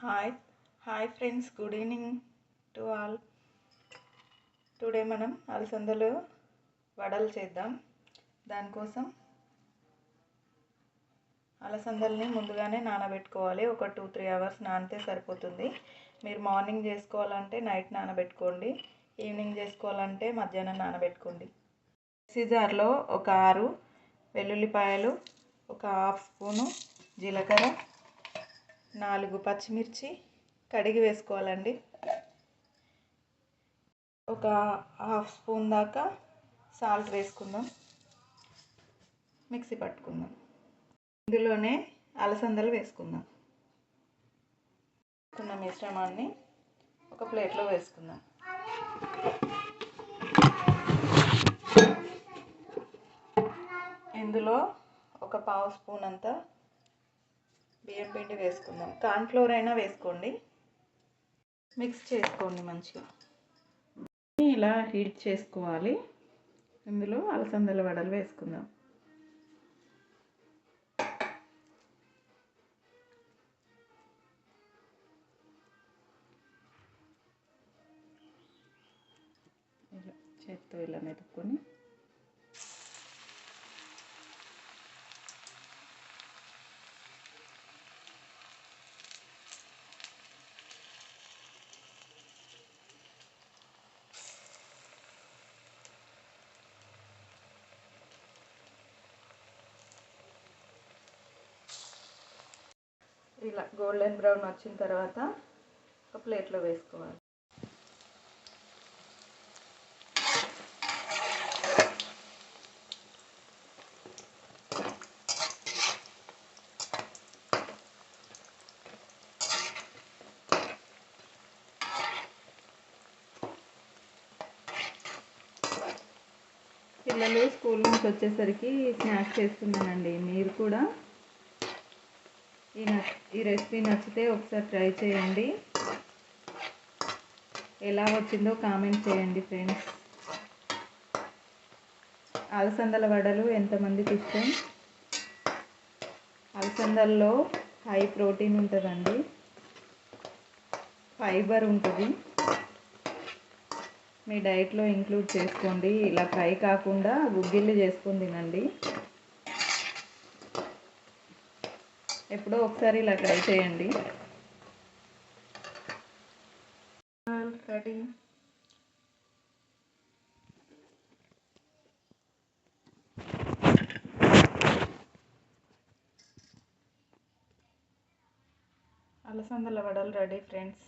Hi hi friends, good evening to all. Today మనం అలసందలు వడలు చేద్దాం. దానికోసం అలసందల్ని ముందుగానే నానబెట్టుకోవాలి. ఒక 2-3 అవర్స్ నానితే సరిపోతుంది. మీరు మార్నింగ్ చేసుకోవాలంటే నైట్ నానబెట్టుకోండి, ఈవినింగ్ చేసుకోవాలంటే మధ్యాహ్నం నానబెట్టుకోండి. మిక్సీ జార్లో ఒక 6 వెల్లుల్లిపాయలు, ఒక హాఫ్ స్పూను జీలకర్ర, 4 పచ్చిమిర్చి కడిగి వేసుకోవాలండి. ఒక హాఫ్ స్పూన్ దాకా సాల్ట్ వేసుకుందాం, మిక్సీ పట్టుకుందాం. ఇందులోనే అలసందలు వేసుకుందాం. మిశ్రమాన్ని ఒక ప్లేట్లో వేసుకుందాం. ఇందులో ఒక పావు స్పూన్ అంతా బియ్యం పిండి వేసుకుందాం. కార్న్ఫ్లోర్ అయినా వేసుకోండి. మిక్స్ చేసుకోండి మంచిగా. ఇలా హీట్ చేసుకోవాలి. ఇందులో అలసందల వడలు వేసుకుందాం. ఇలా చేత్తో ఇలా మెతుక్కొని ఇలా గోల్డెన్ బ్రౌన్ వచ్చిన తర్వాత ఒక ప్లేట్లో వేసుకోవాలి. పిల్లలు స్కూల్ నుంచి వచ్చేసరికి స్నాక్స్ చేస్తున్నానండి. మీరు కూడా ఈ రెసిపీ నచ్చితే ఒకసారి ట్రై చేయండి. ఎలా వచ్చిందో కామెంట్ చేయండి ఫ్రెండ్స్. అలసందల వడలు ఎంతమందికి ఇష్టం? అలసందల్లో హై ప్రోటీన్ ఉంటుందండి, ఫైబర్ ఉంటుంది. మీ డైట్లో ఇంక్లూడ్ చేసుకోండి. ఇలా ఫ్రై కాకుండా గుగ్గిళ్ళు చేసుకొని తినండి. ఎప్పుడో ఒకసారి ఇలా ట్రై చేయండి. రెడీ. అలసందల వడలు రెడీ ఫ్రెండ్స్.